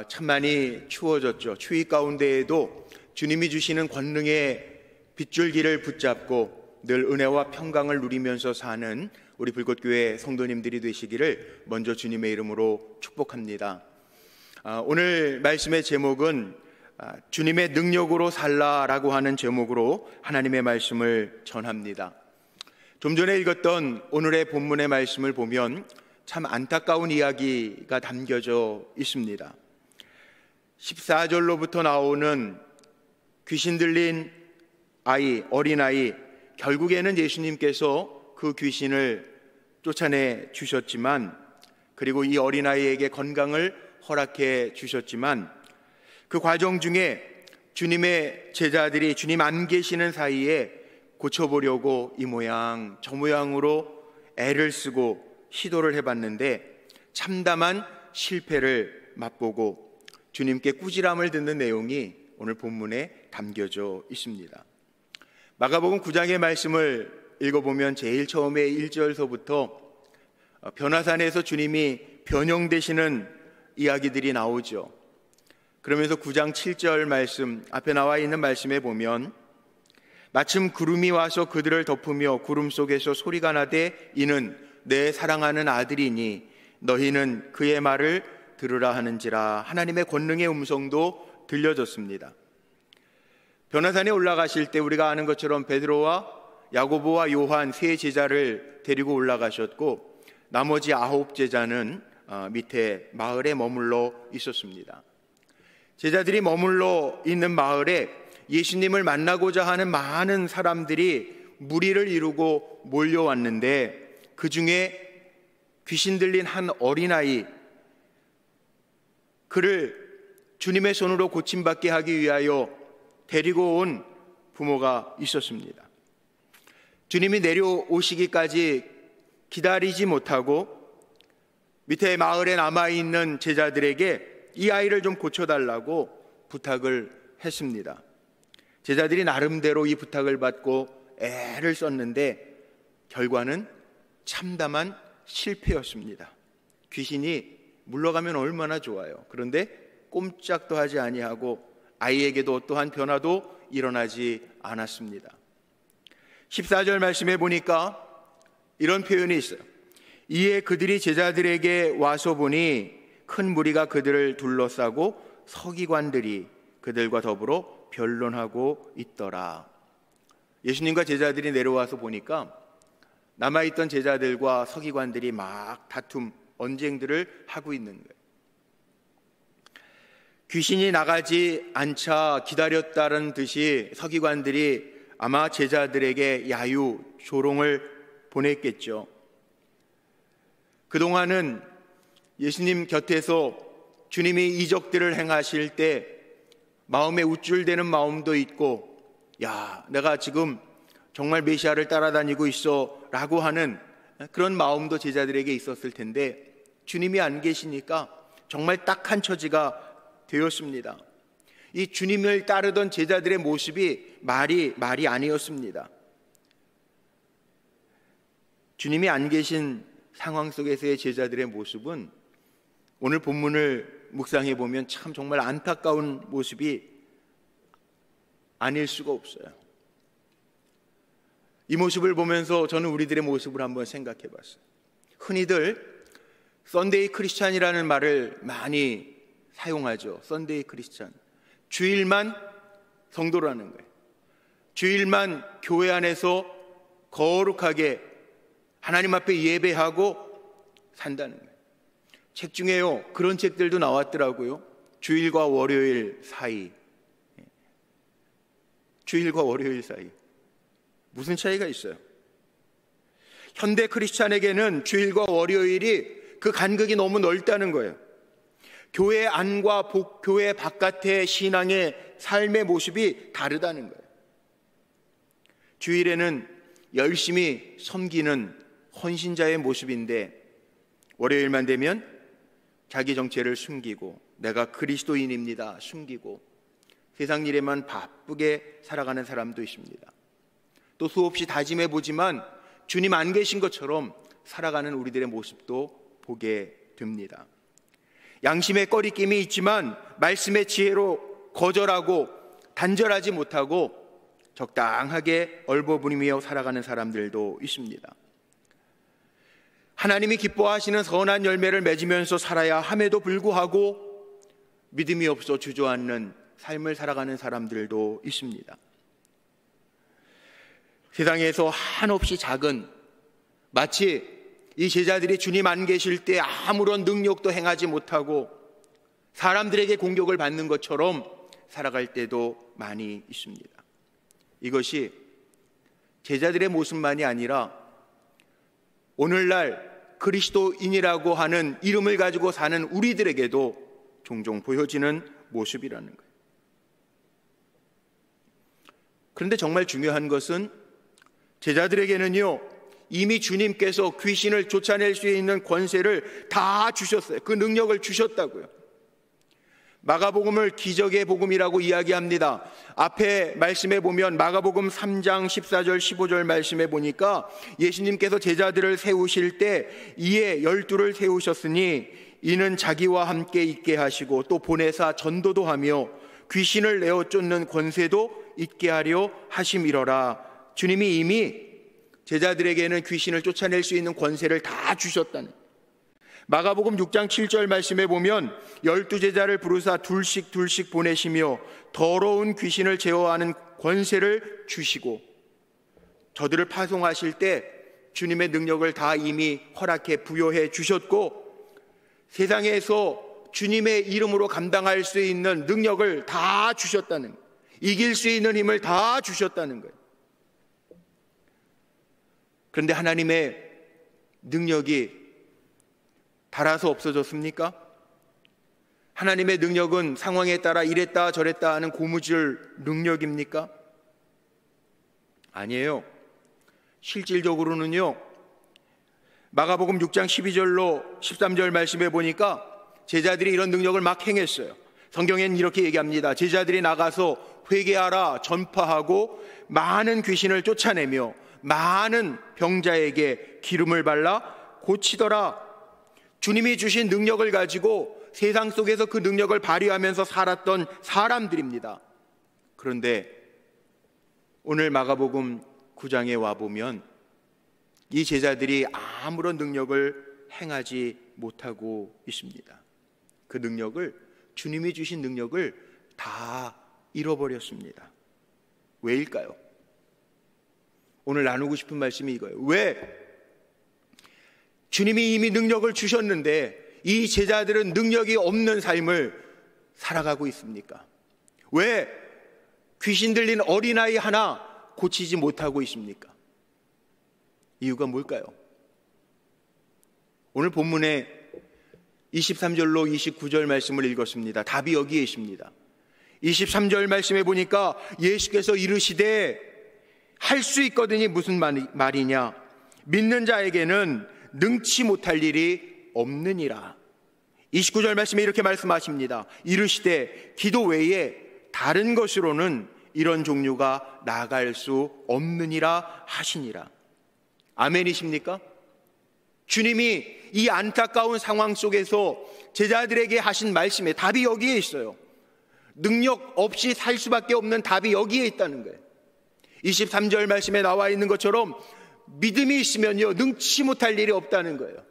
참 많이 추워졌죠. 추위 가운데에도 주님이 주시는 권능의 빗줄기를 붙잡고 늘 은혜와 평강을 누리면서 사는 우리 불꽃교회 성도님들이 되시기를 먼저 주님의 이름으로 축복합니다. 오늘 말씀의 제목은 주님의 능력으로 살라라고 하는 제목으로 하나님의 말씀을 전합니다. 좀 전에 읽었던 오늘의 본문의 말씀을 보면 참 안타까운 이야기가 담겨져 있습니다. 14절로부터 나오는 귀신 들린 아이, 어린아이, 결국에는 예수님께서 그 귀신을 쫓아내 주셨지만, 그리고 이 어린아이에게 건강을 허락해 주셨지만, 그 과정 중에 주님의 제자들이 주님 안 계시는 사이에 고쳐보려고 이 모양 저 모양으로 애를 쓰고 시도를 해봤는데 참담한 실패를 맛보고 주님께 꾸지람을 듣는 내용이 오늘 본문에 담겨져 있습니다. 마가복음 9장의 말씀을 읽어보면 제일 처음에 1절서부터 변화산에서 주님이 변형되시는 이야기들이 나오죠. 그러면서 9장 7절 말씀, 앞에 나와 있는 말씀에 보면 마침 구름이 와서 그들을 덮으며 구름 속에서 소리가 나되 이는 내 사랑하는 아들이니 너희는 그의 말을 들으라 하는지라. 하나님의 권능의 음성도 들려졌습니다. 변화산에 올라가실 때 우리가 아는 것처럼 베드로와 야고보와 요한 세 제자를 데리고 올라가셨고, 나머지 9 제자는 밑에 마을에 머물러 있었습니다. 제자들이 머물러 있는 마을에 예수님을 만나고자 하는 많은 사람들이 무리를 이루고 몰려왔는데, 그 중에 귀신 들린 한 어린아이, 그를 주님의 손으로 고침받게 하기 위하여 데리고 온 부모가 있었습니다. 주님이 내려오시기까지 기다리지 못하고 밑에 마을에 남아있는 제자들에게 이 아이를 좀 고쳐달라고 부탁을 했습니다. 제자들이 나름대로 이 부탁을 받고 애를 썼는데 결과는 참담한 실패였습니다. 귀신이 물러가면 얼마나 좋아요. 그런데 꼼짝도 하지 아니하고 아이에게도 어떠한 변화도 일어나지 않았습니다. 14절 말씀에 보니까 이런 표현이 있어요. 이에 그들이 제자들에게 와서 보니 큰 무리가 그들을 둘러싸고 서기관들이 그들과 더불어 변론하고 있더라. 예수님과 제자들이 내려와서 보니까 남아있던 제자들과 서기관들이 막 다툼, 언쟁들을 하고 있는 거예요. 귀신이 나가지 않자 기다렸다는 듯이 서기관들이 아마 제자들에게 야유, 조롱을 보냈겠죠. 그동안은 예수님 곁에서 주님이 이적들을 행하실 때 마음에 우쭐대는 마음도 있고, 야, 내가 지금 정말 메시아를 따라다니고 있어 라고 하는 그런 마음도 제자들에게 있었을 텐데, 주님이 안 계시니까 정말 딱한 처지가 되었습니다. 이 주님을 따르던 제자들의 모습이 말이 아니었습니다. 주님이 안 계신 상황 속에서의 제자들의 모습은 오늘 본문을 묵상해 보면 참 정말 안타까운 모습이 아닐 수가 없어요. 이 모습을 보면서 저는 우리들의 모습을 한번 생각해 봤어요. 흔히들 썬데이 크리스찬이라는 말을 많이 사용하죠. 썬데이 크리스찬. 주일만 성도라는 거예요. 주일만 교회 안에서 거룩하게 하나님 앞에 예배하고 산다는 거예요. 책 중에요, 그런 책들도 나왔더라고요. 주일과 월요일 사이. 주일과 월요일 사이. 무슨 차이가 있어요? 현대 크리스찬에게는 주일과 월요일이 그 간극이 너무 넓다는 거예요. 교회 안과 교회 바깥의 신앙의 삶의 모습이 다르다는 거예요. 주일에는 열심히 섬기는 헌신자의 모습인데, 월요일만 되면 자기 정체를 숨기고 내가 그리스도인입니다 숨기고 세상 일에만 바쁘게 살아가는 사람도 있습니다. 또 수없이 다짐해 보지만 주님 안 계신 것처럼 살아가는 우리들의 모습도 보게 됩니다. 양심의 꺼리낌이 있지만 말씀의 지혜로 거절하고 단절하지 못하고 적당하게 얼버무리며 살아가는 사람들도 있습니다. 하나님이 기뻐하시는 선한 열매를 맺으면서 살아야 함에도 불구하고 믿음이 없어 주저앉는 삶을 살아가는 사람들도 있습니다. 세상에서 한없이 작은, 마치 이 제자들이 주님 안 계실 때 아무런 능력도 행하지 못하고 사람들에게 공격을 받는 것처럼 살아갈 때도 많이 있습니다. 이것이 제자들의 모습만이 아니라 오늘날 그리스도인이라고 하는 이름을 가지고 사는 우리들에게도 종종 보여지는 모습이라는 거예요. 그런데 정말 중요한 것은 제자들에게는요, 이미 주님께서 귀신을 쫓아낼 수 있는 권세를 다 주셨어요. 그 능력을 주셨다고요. 마가복음을 기적의 복음이라고 이야기합니다. 앞에 말씀에 보면 마가복음 3장 14절 15절 말씀에 보니까 예수님께서 제자들을 세우실 때 이에 12를 세우셨으니 이는 자기와 함께 있게 하시고 또 보내사 전도도 하며 귀신을 내어 쫓는 권세도 있게 하려 하심이러라. 주님이 이미 제자들에게는 귀신을 쫓아낼 수 있는 권세를 다 주셨다는. 마가복음 6장 7절 말씀에 보면 12제자를 부르사 둘씩 보내시며 더러운 귀신을 제어하는 권세를 주시고, 저들을 파송하실 때 주님의 능력을 다 이미 허락해 부여해 주셨고, 세상에서 주님의 이름으로 감당할 수 있는 능력을 다 주셨다는, 이길 수 있는 힘을 다 주셨다는 거예요. 그런데 하나님의 능력이 달아서 없어졌습니까? 하나님의 능력은 상황에 따라 이랬다 저랬다 하는 고무줄 능력입니까? 아니에요. 실질적으로는요, 마가복음 6장 12절로 13절 말씀해 보니까 제자들이 이런 능력을 막 행했어요. 성경에는 이렇게 얘기합니다. 제자들이 나가서 회개하라 전파하고 많은 귀신을 쫓아내며 많은 병자에게 기름을 발라 고치더라. 주님이 주신 능력을 가지고 세상 속에서 그 능력을 발휘하면서 살았던 사람들입니다. 그런데 오늘 마가복음 9장에 와보면 이 제자들이 아무런 능력을 행하지 못하고 있습니다. 그 능력을, 주님이 주신 능력을 다 잃어버렸습니다. 왜일까요? 오늘 나누고 싶은 말씀이 이거예요. 왜 주님이 이미 능력을 주셨는데 이 제자들은 능력이 없는 삶을 살아가고 있습니까? 왜 귀신 들린 어린아이 하나 고치지 못하고 있습니까? 이유가 뭘까요? 오늘 본문에 23절로 29절 말씀을 읽었습니다. 답이 여기에 있습니다. 23절 말씀에 보니까 예수께서 이르시되 할 수 있거든이 무슨 말이냐? 믿는 자에게는 능치 못할 일이 없느니라. 29절 말씀에 이렇게 말씀하십니다. 이르시되 기도 외에 다른 것으로는 이런 종류가 나아갈 수 없느니라 하시니라. 아멘이십니까? 주님이 이 안타까운 상황 속에서 제자들에게 하신 말씀에 답이 여기에 있어요. 능력 없이 살 수밖에 없는 답이 여기에 있다는 거예요. 23절 말씀에 나와 있는 것처럼 믿음이 있으면요, 능치 못할 일이 없다는 거예요.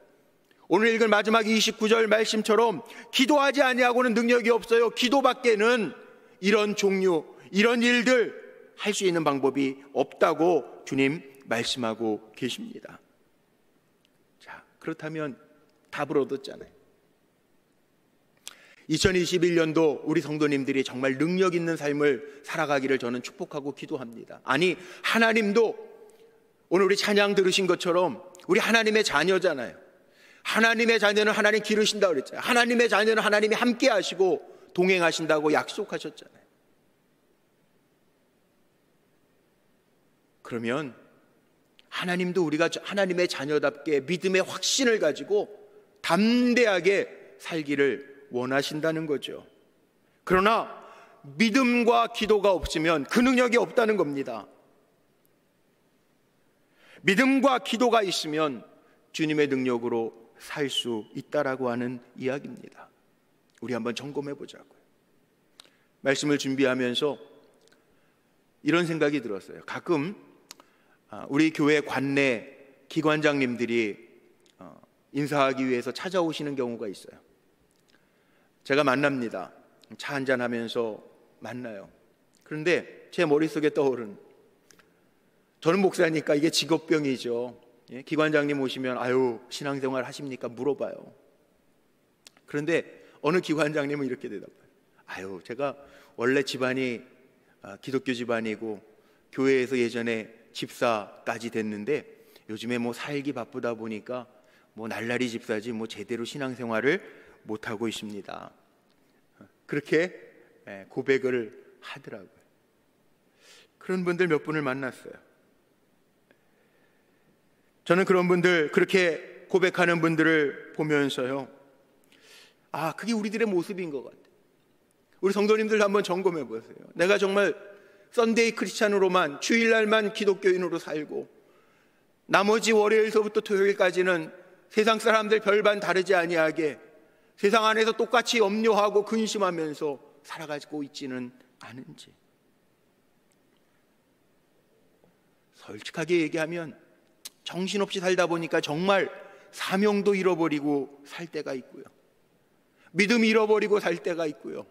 오늘 읽은 마지막 29절 말씀처럼 기도하지 아니하고는 능력이 없어요. 기도밖에는 이런 종류, 이런 일들 할 수 있는 방법이 없다고 주님 말씀하고 계십니다. 자, 그렇다면 답을 얻었잖아요. 2021년도 우리 성도님들이 정말 능력 있는 삶을 살아가기를 저는 축복하고 기도합니다. 아니, 하나님도 오늘 우리 찬양 들으신 것처럼 우리 하나님의 자녀잖아요. 하나님의 자녀는 하나님 기르신다고 그랬잖아요. 하나님의 자녀는 하나님이 함께 하시고 동행하신다고 약속하셨잖아요. 그러면 하나님도 우리가 하나님의 자녀답게 믿음의 확신을 가지고 담대하게 살기를 원하신다는 거죠. 그러나 믿음과 기도가 없으면 그 능력이 없다는 겁니다. 믿음과 기도가 있으면 주님의 능력으로 살 수 있다라고 하는 이야기입니다. 우리 한번 점검해 보자고요. 말씀을 준비하면서 이런 생각이 들었어요. 가끔 우리 교회 관내 기관장님들이 인사하기 위해서 찾아오시는 경우가 있어요. 제가 만납니다. 차 한잔 하면서 만나요. 그런데 제 머릿속에 떠오른, 저는 목사니까 이게 직업병이죠. 기관장님 오시면 아유 신앙생활 하십니까? 물어봐요. 그런데 어느 기관장님은 이렇게 대답해요. 아유 제가 원래 집안이 기독교 집안이고 교회에서 예전에 집사까지 됐는데 요즘에 뭐 살기 바쁘다 보니까 뭐 날라리 집사지 뭐 제대로 신앙생활을 못하고 있습니다. 그렇게 고백을 하더라고요. 그런 분들 몇 분을 만났어요. 저는 그런 분들, 그렇게 고백하는 분들을 보면서요, 그게 우리들의 모습인 것 같아요. 우리 성도님들 한번 점검해 보세요. 내가 정말 썬데이 크리스찬으로만, 주일날만 기독교인으로 살고 나머지 월요일서부터 토요일까지는 세상 사람들 별반 다르지 아니하게 세상 안에서 똑같이 염려하고 근심하면서 살아가고 있지는 않은지. 솔직하게 얘기하면 정신없이 살다 보니까 정말 사명도 잃어버리고 살 때가 있고요, 믿음 잃어버리고 살 때가 있고요,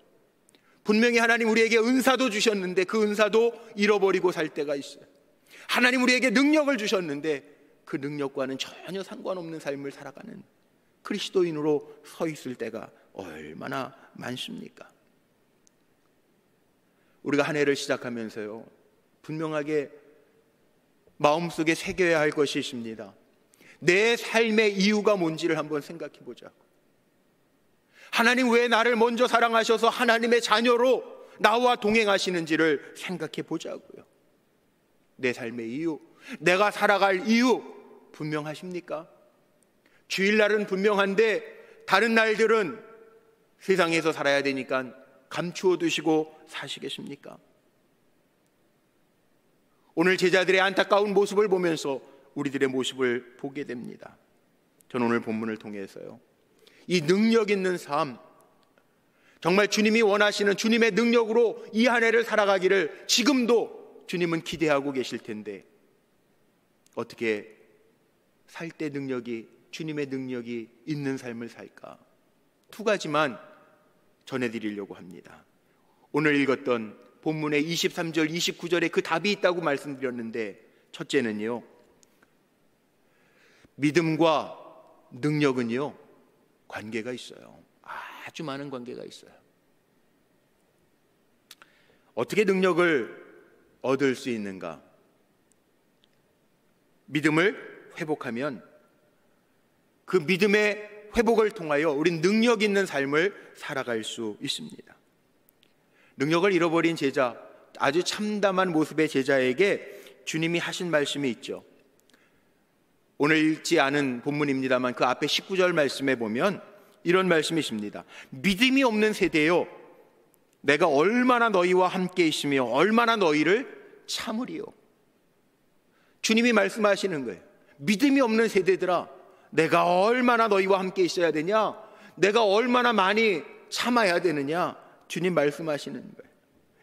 분명히 하나님 우리에게 은사도 주셨는데 그 은사도 잃어버리고 살 때가 있어요. 하나님 우리에게 능력을 주셨는데 그 능력과는 전혀 상관없는 삶을 살아가는 그리스도인으로 서 있을 때가 얼마나 많습니까? 우리가 한 해를 시작하면서요, 분명하게 마음속에 새겨야 할 것이 있습니다. 내 삶의 이유가 뭔지를 한번 생각해 보자고. 하나님 왜 나를 먼저 사랑하셔서 하나님의 자녀로 나와 동행하시는지를 생각해 보자고요. 내 삶의 이유, 내가 살아갈 이유 분명하십니까? 주일날은 분명한데 다른 날들은 세상에서 살아야 되니까 감추어 두시고 사시겠습니까? 오늘 제자들의 안타까운 모습을 보면서 우리들의 모습을 보게 됩니다. 저는 오늘 본문을 통해서요, 이 능력 있는 삶, 정말 주님이 원하시는 주님의 능력으로 이 한 해를 살아가기를 지금도 주님은 기대하고 계실 텐데 어떻게 살 때 능력이, 주님의 능력이 있는 삶을 살까? 두 가지만 전해드리려고 합니다. 오늘 읽었던 본문의 23절, 29절에 그 답이 있다고 말씀드렸는데, 첫째는요, 믿음과 능력은요 관계가 있어요. 아주 많은 관계가 있어요. 어떻게 능력을 얻을 수 있는가? 믿음을 회복하면 그 믿음의 회복을 통하여 우린 능력 있는 삶을 살아갈 수 있습니다. 능력을 잃어버린 제자, 아주 참담한 모습의 제자에게 주님이 하신 말씀이 있죠. 오늘 읽지 않은 본문입니다만 그 앞에 19절 말씀에 보면 이런 말씀이 있습니다. 믿음이 없는 세대요, 내가 얼마나 너희와 함께 있으며 얼마나 너희를 참으리요. 주님이 말씀하시는 거예요. 믿음이 없는 세대들아, 내가 얼마나 너희와 함께 있어야 되냐, 내가 얼마나 많이 참아야 되느냐, 주님 말씀하시는 거예요.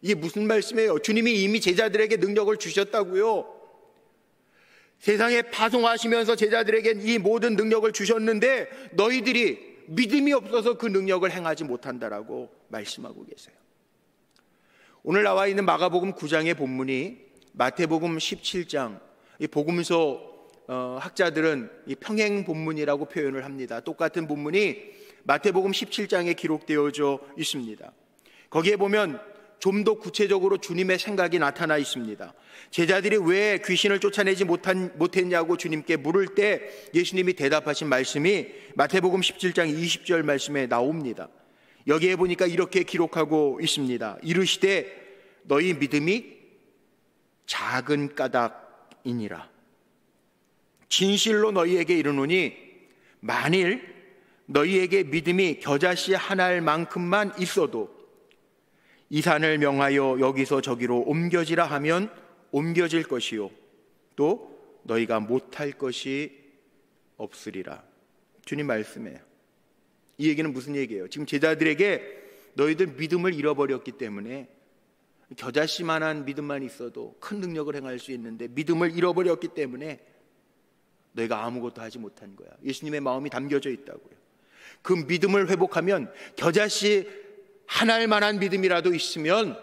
이게 무슨 말씀이에요? 주님이 이미 제자들에게 능력을 주셨다고요. 세상에 파송하시면서 제자들에게 이 모든 능력을 주셨는데 너희들이 믿음이 없어서 그 능력을 행하지 못한다라고 말씀하고 계세요. 오늘 나와 있는 마가복음 9장의 본문이 마태복음 17장, 이 복음서 학자들은 이 평행 본문이라고 표현을 합니다. 똑같은 본문이 마태복음 17장에 기록되어져 있습니다. 거기에 보면 좀 더 구체적으로 주님의 생각이 나타나 있습니다. 제자들이 왜 귀신을 쫓아내지 못했냐고 주님께 물을 때 예수님이 대답하신 말씀이 마태복음 17장 20절 말씀에 나옵니다. 여기에 보니까 이렇게 기록하고 있습니다. 이르시되 너희 믿음이 작은 까닭이니라. 진실로 너희에게 이르노니 만일 너희에게 믿음이 겨자씨 하나만큼만 있어도 이 산을 명하여 여기서 저기로 옮겨지라 하면 옮겨질 것이요 또 너희가 못할 것이 없으리라. 주님 말씀이에요. 이 얘기는 무슨 얘기예요? 지금 제자들에게 너희들 믿음을 잃어버렸기 때문에 겨자씨만한 믿음만 있어도 큰 능력을 행할 수 있는데 믿음을 잃어버렸기 때문에 너희가 아무것도 하지 못한 거야. 예수님의 마음이 담겨져 있다고요. 그 믿음을 회복하면 겨자씨 한 알만한 믿음이라도 있으면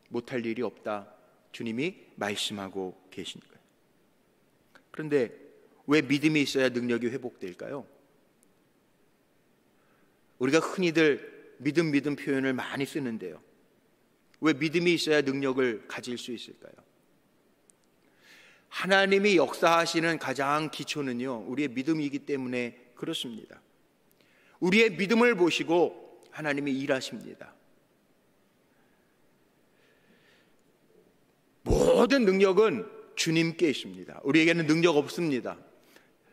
못할 일이 없다. 주님이 말씀하고 계신 거예요. 그런데 왜 믿음이 있어야 능력이 회복될까요? 우리가 흔히들 믿음 표현을 많이 쓰는데요. 왜 믿음이 있어야 능력을 가질 수 있을까요? 하나님이 역사하시는 가장 기초는요, 우리의 믿음이기 때문에 그렇습니다. 우리의 믿음을 보시고 하나님이 일하십니다. 모든 능력은 주님께 있습니다. 우리에게는 능력 없습니다.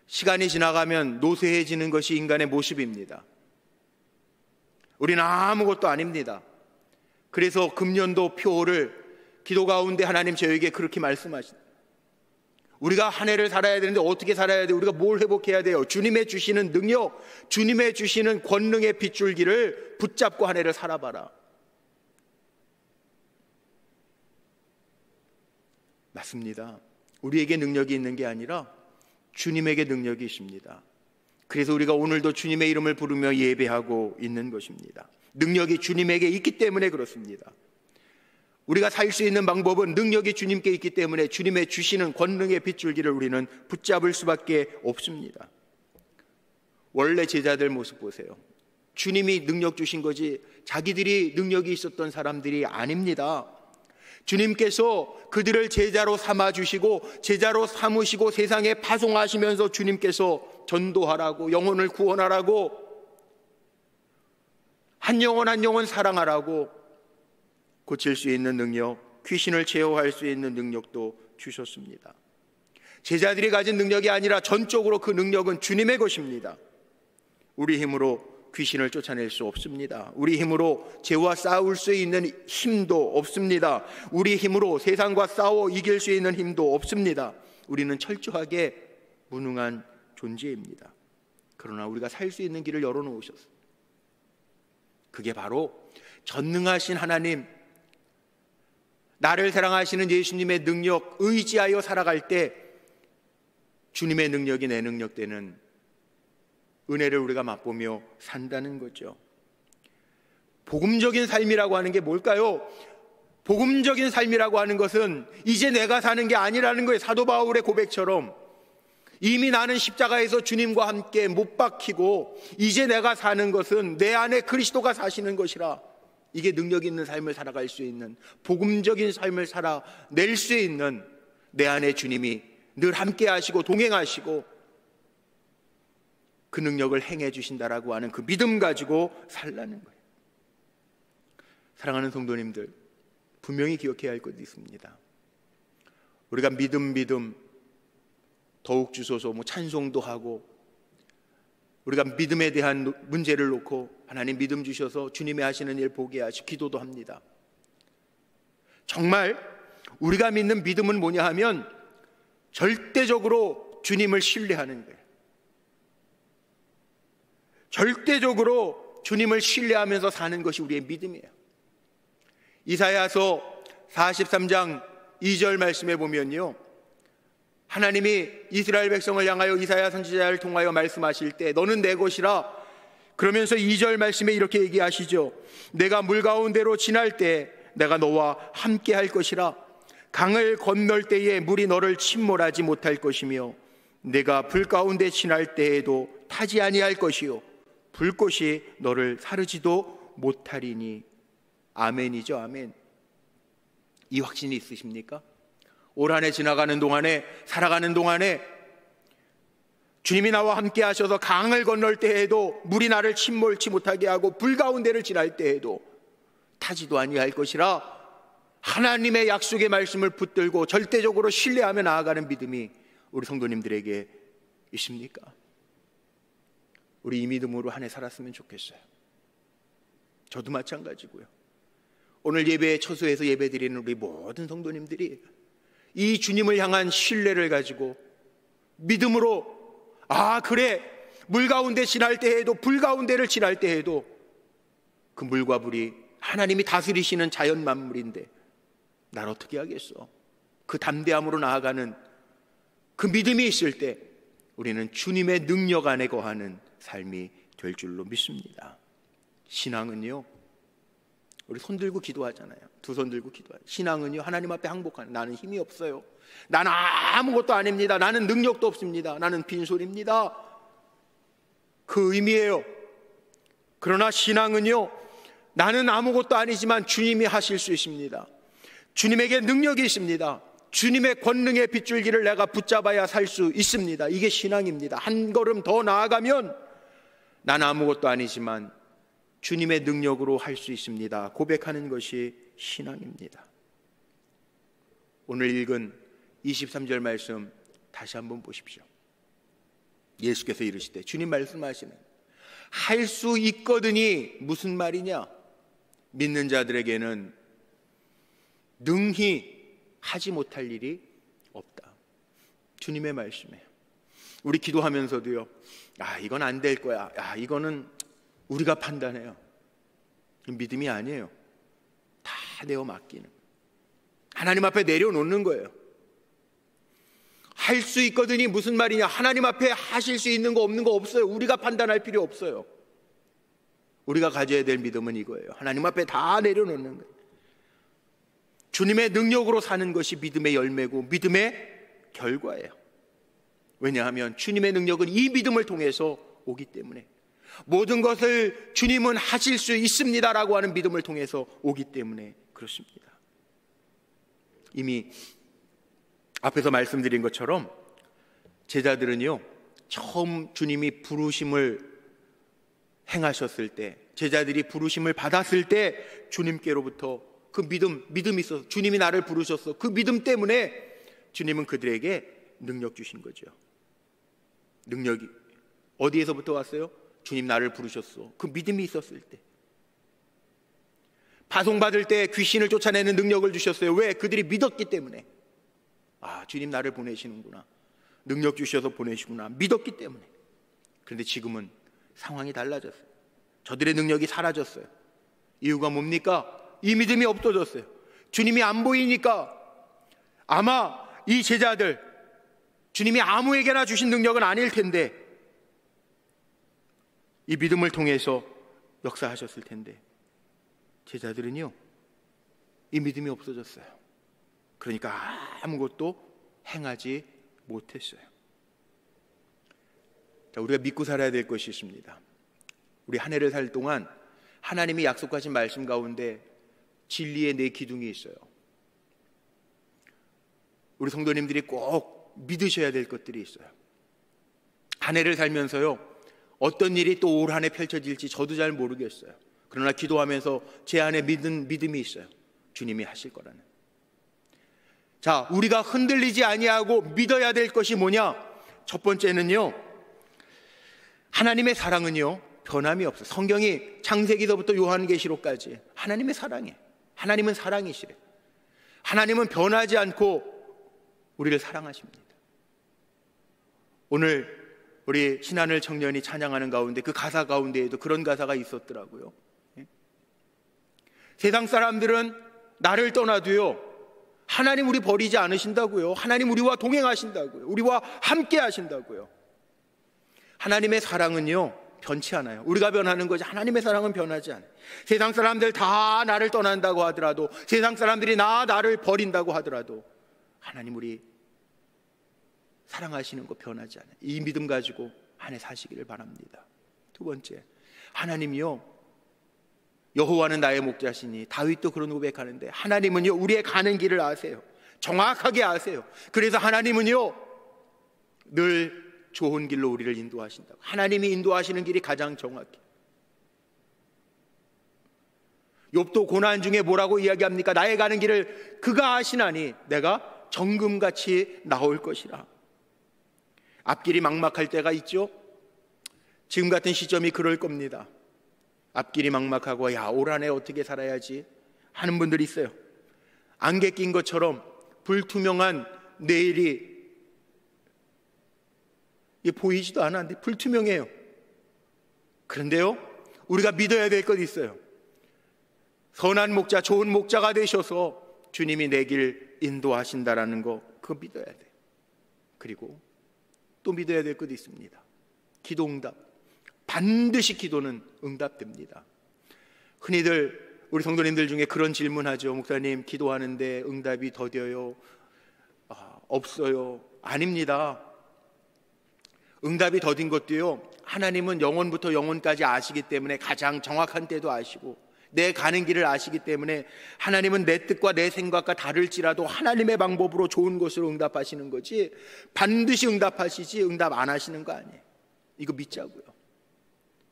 시간이 지나가면 노쇠해지는 것이 인간의 모습입니다. 우리는 아무것도 아닙니다. 그래서 금년도 표를 기도 가운데 하나님 저에게 그렇게 말씀하십니다. 우리가 한 해를 살아야 되는데 어떻게 살아야 돼요? 우리가 뭘 회복해야 돼요? 주님의 주시는 능력, 주님의 주시는 권능의 빗줄기를 붙잡고 한 해를 살아봐라. 맞습니다. 우리에게 능력이 있는 게 아니라 주님에게 능력이 있습니다. 그래서 우리가 오늘도 주님의 이름을 부르며 예배하고 있는 것입니다. 능력이 주님에게 있기 때문에 그렇습니다. 우리가 살 수 있는 방법은 능력이 주님께 있기 때문에 주님의 주시는 권능의 빗줄기를 우리는 붙잡을 수밖에 없습니다. 원래 제자들 모습 보세요. 주님이 능력 주신 거지 자기들이 능력이 있었던 사람들이 아닙니다. 주님께서 그들을 제자로 삼아주시고 제자로 삼으시고 세상에 파송하시면서 주님께서 전도하라고, 영혼을 구원하라고, 한 영혼 한 영혼 사랑하라고, 고칠 수 있는 능력, 귀신을 제어할 수 있는 능력도 주셨습니다. 제자들이 가진 능력이 아니라 전적으로 그 능력은 주님의 것입니다. 우리 힘으로 귀신을 쫓아낼 수 없습니다. 우리 힘으로 죄와 싸울 수 있는 힘도 없습니다. 우리 힘으로 세상과 싸워 이길 수 있는 힘도 없습니다. 우리는 철저하게 무능한 존재입니다. 그러나 우리가 살 수 있는 길을 열어놓으셨어요. 그게 바로 전능하신 하나님, 나를 사랑하시는 예수님의 능력 의지하여 살아갈 때 주님의 능력이 내 능력 되는 은혜를 우리가 맛보며 산다는 거죠. 복음적인 삶이라고 하는 게 뭘까요? 복음적인 삶이라고 하는 것은 이제 내가 사는 게 아니라는 거예요. 사도 바울의 고백처럼 이미 나는 십자가에서 주님과 함께 못 박히고 이제 내가 사는 것은 내 안에 그리스도가 사시는 것이라. 이게 능력 있는 삶을 살아갈 수 있는, 복음적인 삶을 살아낼 수 있는 내 안에 주님이 늘 함께 하시고 동행하시고 그 능력을 행해 주신다라고 하는 그 믿음 가지고 살라는 거예요. 사랑하는 성도님들, 분명히 기억해야 할 것도 있습니다. 우리가 믿음 더욱 주소서 찬송도 하고, 우리가 믿음에 대한 문제를 놓고 하나님 믿음 주셔서 주님의 하시는 일 보게 하시고 기도도 합니다. 정말 우리가 믿는 믿음은 뭐냐 하면 절대적으로 주님을 신뢰하는 거예요. 절대적으로 주님을 신뢰하면서 사는 것이 우리의 믿음이에요. 이사야서 43장 2절 말씀에 보면요, 하나님이 이스라엘 백성을 향하여 이사야 선지자를 통하여 말씀하실 때 너는 내 것이라 그러면서 2절 말씀에 이렇게 얘기하시죠. 내가 물 가운데로 지날 때 내가 너와 함께 할 것이라. 강을 건널 때에 물이 너를 침몰하지 못할 것이며 내가 불 가운데 지날 때에도 타지 아니할 것이요 불꽃이 너를 사르지도 못하리니. 아멘이죠. 아멘. 이 확신이 있으십니까? 올 한 해 지나가는 동안에, 살아가는 동안에 주님이 나와 함께 하셔서 강을 건널 때에도 물이 나를 침몰치 못하게 하고 불 가운데를 지날 때에도 타지도 아니할 것이라. 하나님의 약속의 말씀을 붙들고 절대적으로 신뢰하며 나아가는 믿음이 우리 성도님들에게 있습니까? 우리 이 믿음으로 한 해 살았으면 좋겠어요. 저도 마찬가지고요. 오늘 예배에 처소에서 예배드리는 우리 모든 성도님들이 이 주님을 향한 신뢰를 가지고 믿음으로, 아 그래, 물 가운데 지날 때에도, 불 가운데를 지날 때에도 그 물과 불이 하나님이 다스리시는 자연 만물인데 난 어떻게 하겠어? 그 담대함으로 나아가는 그 믿음이 있을 때 우리는 주님의 능력 안에 거하는 삶이 될 줄로 믿습니다. 신앙은요, 우리 손 들고 기도하잖아요. 두 손 들고 기도하잖아요. 신앙은요, 하나님 앞에 항복하는, 나는 힘이 없어요, 나는 아무것도 아닙니다, 나는 능력도 없습니다, 나는 빈손입니다, 그 의미예요. 그러나 신앙은요, 나는 아무것도 아니지만 주님이 하실 수 있습니다. 주님에게 능력이 있습니다. 주님의 권능의 빗줄기를 내가 붙잡아야 살 수 있습니다. 이게 신앙입니다. 한 걸음 더 나아가면 난 아무것도 아니지만 주님의 능력으로 할 수 있습니다. 고백하는 것이 신앙입니다. 오늘 읽은 23절 말씀 다시 한번 보십시오. 예수께서 이르시되, 주님 말씀하시는 할 수 있거든이 무슨 말이냐? 믿는 자들에게는 능히 하지 못할 일이 없다. 주님의 말씀이에요. 우리 기도하면서도요, 이건 안 될 거야, 이거는 우리가 판단해요. 믿음이 아니에요. 다 내어 맡기는, 하나님 앞에 내려놓는 거예요. 할 수 있거든이 무슨 말이냐? 하나님 앞에 하실 수 있는 거 없는 거 없어요. 우리가 판단할 필요 없어요. 우리가 가져야 될 믿음은 이거예요. 하나님 앞에 다 내려놓는 거예요. 주님의 능력으로 사는 것이 믿음의 열매고 믿음의 결과예요. 왜냐하면 주님의 능력은 이 믿음을 통해서 오기 때문에, 모든 것을 주님은 하실 수 있습니다라고 하는 믿음을 통해서 오기 때문에 그렇습니다. 이미 앞에서 말씀드린 것처럼 제자들은요, 처음 주님이 부르심을 행하셨을 때, 제자들이 부르심을 받았을 때 주님께로부터 그 믿음이 있어서, 주님이 나를 부르셨어, 그 믿음 때문에 주님은 그들에게 능력 주신 거죠. 능력이 어디에서부터 왔어요? 주님 나를 부르셨어, 그 믿음이 있었을 때. 파송받을 때 귀신을 쫓아내는 능력을 주셨어요. 왜? 그들이 믿었기 때문에. 주님 나를 보내시는구나, 능력 주셔서 보내시구나, 믿었기 때문에. 그런데 지금은 상황이 달라졌어요. 저들의 능력이 사라졌어요. 이유가 뭡니까? 이 믿음이 없어졌어요. 주님이 안 보이니까. 아마 이 제자들, 주님이 아무에게나 주신 능력은 아닐 텐데 이 믿음을 통해서 역사하셨을 텐데, 제자들은요, 이 믿음이 없어졌어요. 그러니까 아무것도 행하지 못했어요. 자, 우리가 믿고 살아야 될 것이 있습니다. 우리 한 해를 살 동안 하나님이 약속하신 말씀 가운데 진리의 네 기둥이 있어요. 우리 성도님들이 꼭 믿으셔야 될 것들이 있어요. 한 해를 살면서요, 어떤 일이 또 올 한 해 펼쳐질지 저도 잘 모르겠어요. 그러나 기도하면서 제 안에 믿음이 있어요. 주님이 하실 거라는. 자, 우리가 흔들리지 아니하고 믿어야 될 것이 뭐냐? 첫 번째는요, 하나님의 사랑은요 변함이 없어요. 성경이 창세기서부터 요한계시록까지 하나님의 사랑이에요. 하나님은 사랑이시래. 하나님은 변하지 않고 우리를 사랑하십니다. 오늘 우리 신하늘 청년이 찬양하는 가운데, 그 가사 가운데에도 그런 가사가 있었더라고요. 세상 사람들은 나를 떠나도요, 하나님 우리 버리지 않으신다고요. 하나님 우리와 동행하신다고요. 우리와 함께 하신다고요. 하나님의 사랑은요 변치 않아요. 우리가 변하는 거지 하나님의 사랑은 변하지 않아요. 세상 사람들 다 나를 떠난다고 하더라도, 세상 사람들이 나를 버린다고 하더라도 하나님 우리 사랑하시는 거 변하지 않아요. 이 믿음 가지고 한 해 사시기를 바랍니다. 두 번째, 하나님이요, 여호와는 나의 목자시니, 다윗도 그런 고백하는데, 하나님은요 우리의 가는 길을 아세요. 정확하게 아세요. 그래서 하나님은요 늘 좋은 길로 우리를 인도하신다고. 하나님이 인도하시는 길이 가장 정확해. 욥도 고난 중에 뭐라고 이야기합니까? 나의 가는 길을 그가 아시나니 내가 정금같이 나올 것이라. 앞길이 막막할 때가 있죠. 지금 같은 시점이 그럴 겁니다. 앞길이 막막하고 올 한 해 어떻게 살아야지 하는 분들이 있어요. 안개 낀 것처럼 불투명한 내일이 보이지도 않았는데 불투명해요. 그런데요, 우리가 믿어야 될 것 있어요. 선한 목자, 좋은 목자가 되셔서 주님이 내 길 인도하신다라는 거, 그거 믿어야 돼요. 그리고 또 믿어야 될 것도 있습니다. 기도 응답. 반드시 기도는 응답됩니다. 흔히들 우리 성도님들 중에 그런 질문하죠. 목사님, 기도하는데 응답이 더뎌요? 없어요. 아닙니다. 응답이 더딘 것도요, 하나님은 영원부터 영원까지 아시기 때문에 가장 정확한 때도 아시고 내 가는 길을 아시기 때문에 하나님은 내 뜻과 내 생각과 다를지라도 하나님의 방법으로 좋은 것으로 응답하시는 거지, 반드시 응답하시지 응답 안 하시는 거 아니에요. 이거 믿자고요.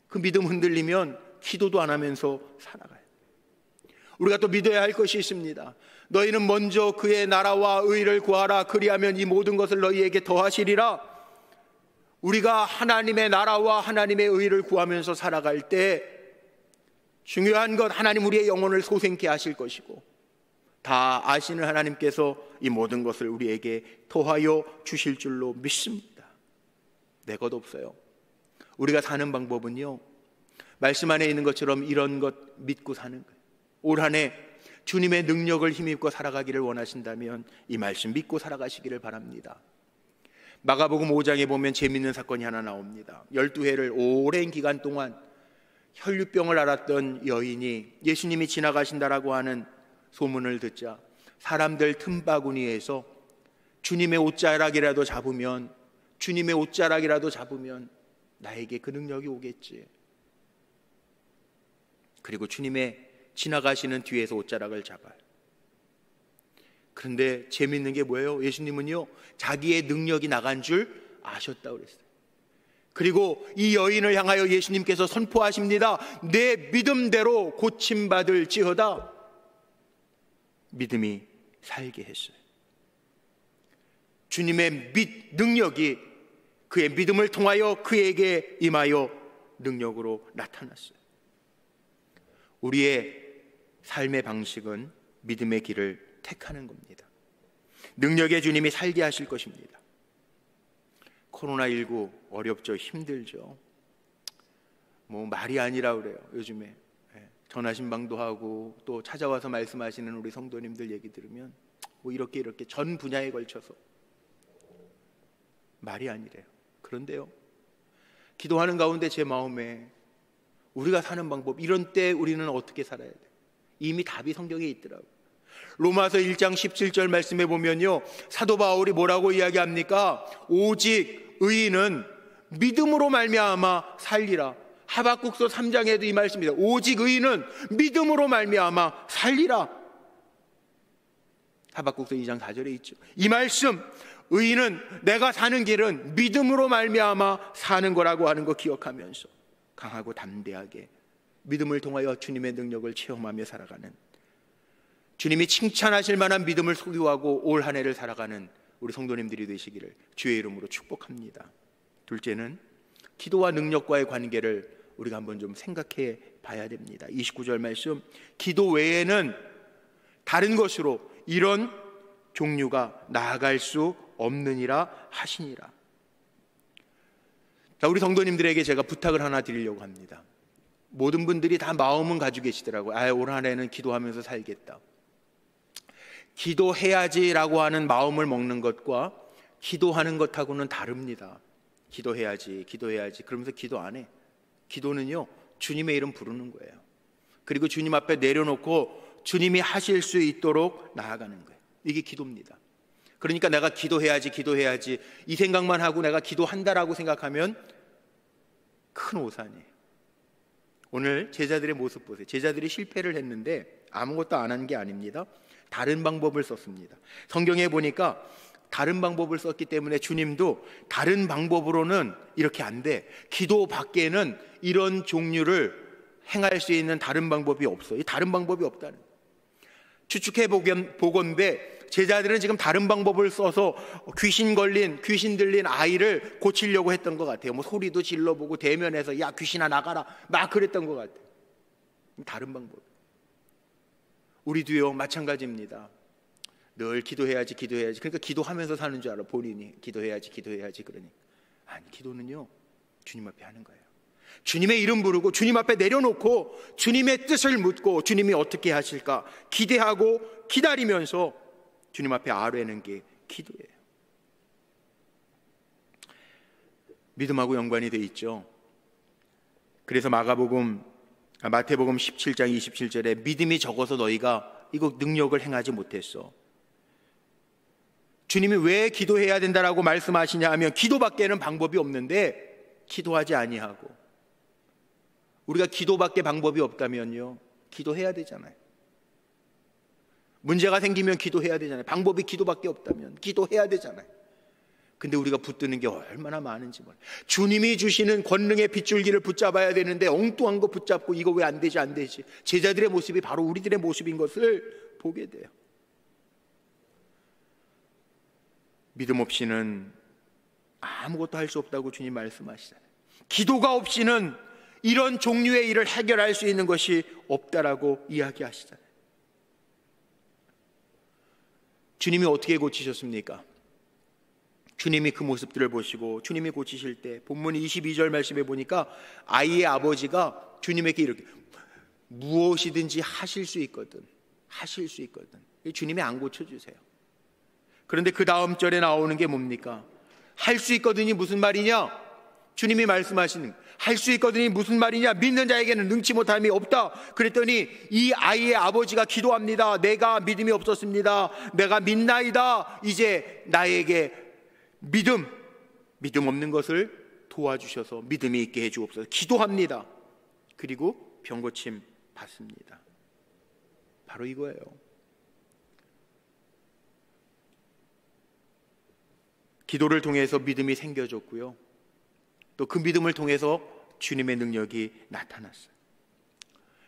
그 믿음 흔들리면 기도도 안 하면서 살아가요. 우리가 또 믿어야 할 것이 있습니다. 너희는 먼저 그의 나라와 의를 구하라. 그리하면 이 모든 것을 너희에게 더하시리라. 우리가 하나님의 나라와 하나님의 의를 구하면서 살아갈 때 중요한 것, 하나님 우리의 영혼을 소생케 하실 것이고 다 아시는 하나님께서 이 모든 것을 우리에게 더하여 주실 줄로 믿습니다. 내 것 없어요. 우리가 사는 방법은요, 말씀 안에 있는 것처럼 이런 것 믿고 사는 거예요. 올 한 해 주님의 능력을 힘입고 살아가기를 원하신다면 이 말씀 믿고 살아가시기를 바랍니다. 마가복음 5장에 보면 재미있는 사건이 하나 나옵니다. 12해를 오랜 기간 동안 혈류병을 앓았던 여인이 예수님이 지나가신다라고 하는 소문을 듣자 사람들 틈바구니에서 주님의 옷자락이라도 잡으면, 주님의 옷자락이라도 잡으면 나에게 그 능력이 오겠지. 그리고 주님의 지나가시는 뒤에서 옷자락을 잡아요. 그런데 재미있는 게 뭐예요? 예수님은요, 자기의 능력이 나간 줄 아셨다고 그랬어요. 그리고 이 여인을 향하여 예수님께서 선포하십니다. 내 믿음대로 고침받을지어다. 믿음이 살게 했어요. 주님의 능력이 그의 믿음을 통하여 그에게 임하여 능력으로 나타났어요. 우리의 삶의 방식은 믿음의 길을 택하는 겁니다. 능력의 주님이 살게 하실 것입니다. 코로나19 어렵죠. 힘들죠. 뭐 말이 아니라 그래요. 요즘에 전화신방도 하고 또 찾아와서 말씀하시는 우리 성도님들 얘기 들으면 뭐 이렇게 전 분야에 걸쳐서 말이 아니래요. 그런데요, 기도하는 가운데 제 마음에 우리가 사는 방법, 이런 때 우리는 어떻게 살아야 돼요? 이미 답이 성경에 있더라고요. 로마서 1장 17절 말씀에 보면요, 사도 바울이 뭐라고 이야기합니까? 오직 의인은 믿음으로 말미암아 살리라. 하박국서 3장에도 이 말씀입니다. 오직 의인은 믿음으로 말미암아 살리라. 하박국서 2장 4절에 있죠. 이 말씀, 의인은, 내가 사는 길은 믿음으로 말미암아 사는 거라고 하는 거 기억하면서 강하고 담대하게 믿음을 통하여 주님의 능력을 체험하며 살아가는, 주님이 칭찬하실 만한 믿음을 소유하고 올 한 해를 살아가는 우리 성도님들이 되시기를 주의 이름으로 축복합니다. 둘째는 기도와 능력과의 관계를 우리가 한번 좀 생각해 봐야 됩니다. 29절 말씀, 기도 외에는 다른 것으로 이런 종류가 나아갈 수 없느니라 하시니라. 자, 우리 성도님들에게 제가 부탁을 하나 드리려고 합니다. 모든 분들이 다 마음은 가지고 계시더라고요. 올 한 해는 기도하면서 살겠다. 기도해야지라고 하는 마음을 먹는 것과 기도하는 것하고는 다릅니다. 기도해야지 그러면서 기도 안 해. 기도는요, 주님의 이름 부르는 거예요. 그리고 주님 앞에 내려놓고 주님이 하실 수 있도록 나아가는 거예요. 이게 기도입니다. 그러니까 내가 기도해야지 이 생각만 하고 내가 기도한다라고 생각하면 큰 오산이에요. 오늘 제자들의 모습 보세요. 제자들이 실패를 했는데 아무것도 안 한 게 아닙니다. 다른 방법을 썼습니다. 성경에 보니까 다른 방법을 썼기 때문에 주님도 다른 방법으로는 이렇게 안 돼. 기도 밖에는 이런 종류를 행할 수 있는 다른 방법이 없어. 다른 방법이 없다는. 추측해 보건대 제자들은 지금 다른 방법을 써서 귀신 들린 아이를 고치려고 했던 것 같아요. 뭐 소리도 질러보고 대면해서 야 귀신아 나가라 막 그랬던 것 같아요. 다른 방법. 우리도요 마찬가지입니다. 늘 기도해야지 그러니까 기도하면서 사는 줄 알아. 본인이 기도해야지 그러니. 아니, 기도는요 주님 앞에 하는 거예요. 주님의 이름 부르고 주님 앞에 내려놓고 주님의 뜻을 묻고 주님이 어떻게 하실까 기대하고 기다리면서 주님 앞에 아뢰는 게 기도예요. 믿음하고 연관이 돼 있죠. 그래서 마태복음 17장 27절에 믿음이 적어서 너희가 이거 능력을 행하지 못했어. 주님이 왜 기도해야 된다라고 말씀하시냐 하면 기도밖에는 방법이 없는데 기도하지 아니하고, 우리가 기도밖에 방법이 없다면요 기도해야 되잖아요. 문제가 생기면 기도해야 되잖아요. 방법이 기도밖에 없다면 기도해야 되잖아요. 근데 우리가 붙드는 게 얼마나 많은지 몰라요. 주님이 주시는 권능의 빗줄기를 붙잡아야 되는데 엉뚱한 거 붙잡고 이거 왜 안 되지 안 되지. 제자들의 모습이 바로 우리들의 모습인 것을 보게 돼요. 믿음 없이는 아무것도 할 수 없다고 주님 말씀하시잖아요. 기도가 없이는 이런 종류의 일을 해결할 수 있는 것이 없다라고 이야기하시잖아요. 주님이 어떻게 고치셨습니까? 주님이 그 모습들을 보시고 주님이 고치실 때 본문 22절 말씀에 보니까 아이의 아버지가 주님에게 이렇게 무엇이든지 하실 수 있거든. 주님이 안 고쳐주세요. 그런데 그 다음 절에 나오는 게 뭡니까? 할 수 있거든이 무슨 말이냐? 주님이 말씀하시는 할 수 있거든이 무슨 말이냐? 믿는 자에게는 능치 못함이 없다. 그랬더니 이 아이의 아버지가 기도합니다. 내가 믿음이 없었습니다. 내가 믿나이다. 이제 나에게 믿음 없는 것을 도와주셔서 믿음이 있게 해주옵소서. 기도합니다. 그리고 병고침 받습니다. 바로 이거예요. 기도를 통해서 믿음이 생겨졌고요. 또 그 믿음을 통해서 주님의 능력이 나타났어요.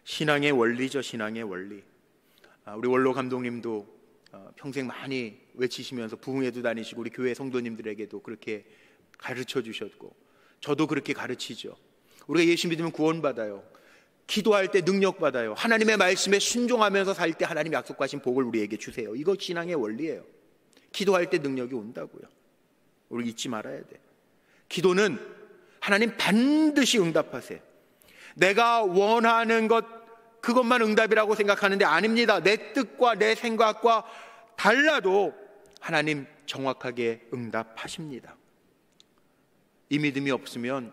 신앙의 원리죠. 신앙의 원리. 우리 원로 감독님도 평생 많이 외치시면서 부흥회도 다니시고 우리 교회 성도님들에게도 그렇게 가르쳐 주셨고 저도 그렇게 가르치죠. 우리가 예수 믿으면 구원받아요. 기도할 때 능력 받아요. 하나님의 말씀에 순종하면서 살 때 하나님 약속하신 복을 우리에게 주세요. 이거 신앙의 원리예요. 기도할 때 능력이 온다고요. 우리 잊지 말아야 돼. 기도는 하나님 반드시 응답하세요. 내가 원하는 것 그것만 응답이라고 생각하는데 아닙니다. 내 뜻과 내 생각과 달라도 하나님 정확하게 응답하십니다. 이 믿음이 없으면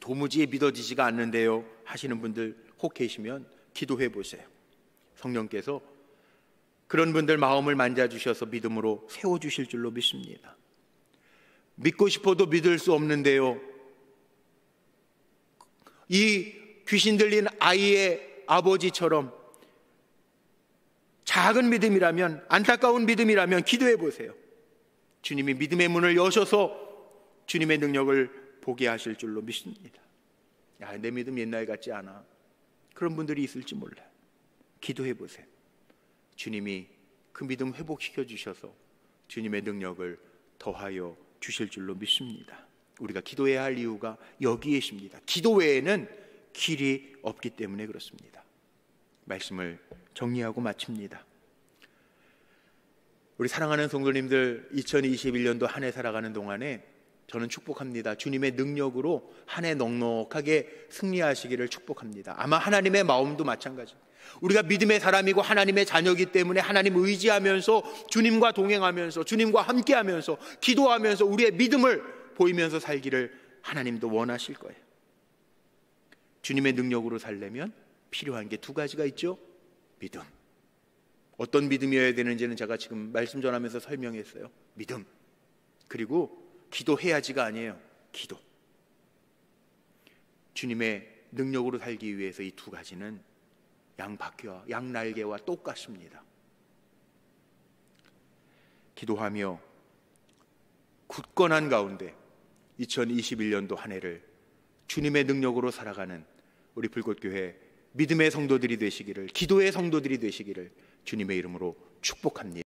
도무지 믿어지지가 않는데요 하시는 분들 혹 계시면 기도해 보세요. 성령께서 그런 분들 마음을 만져주셔서 믿음으로 세워주실 줄로 믿습니다. 믿고 싶어도 믿을 수 없는데요, 이 귀신 들린 아이의 아버지처럼 작은 믿음이라면, 안타까운 믿음이라면 기도해 보세요. 주님이 믿음의 문을 여셔서 주님의 능력을 보게 하실 줄로 믿습니다. 야, 내 믿음 옛날 같지 않아. 그런 분들이 있을지 몰라요. 기도해 보세요. 주님이 그 믿음 회복시켜 주셔서 주님의 능력을 더하여 주실 줄로 믿습니다. 우리가 기도해야 할 이유가 여기에 있습니다. 기도 외에는 길이 없기 때문에 그렇습니다. 말씀을 정리하고 마칩니다. 우리 사랑하는 성도님들, 2021년도 한 해 살아가는 동안에 저는 축복합니다. 주님의 능력으로 한 해 넉넉하게 승리하시기를 축복합니다. 아마 하나님의 마음도 마찬가지입니다. 우리가 믿음의 사람이고 하나님의 자녀이기 때문에 하나님 의지하면서 주님과 동행하면서 주님과 함께하면서 기도하면서 우리의 믿음을 보이면서 살기를 하나님도 원하실 거예요. 주님의 능력으로 살려면 필요한 게 두 가지가 있죠. 믿음. 어떤 믿음이어야 되는지는 제가 지금 말씀 전하면서 설명했어요. 믿음. 그리고 기도해야지가 아니에요. 기도. 주님의 능력으로 살기 위해서 이 두 가지는 양바퀴와 양날개와 똑같습니다. 기도하며 굳건한 가운데 2021년도 한 해를 주님의 능력으로 살아가는 우리 불꽃교회 믿음의 성도들이 되시기를, 기도의 성도들이 되시기를 주님의 이름으로 축복합니다.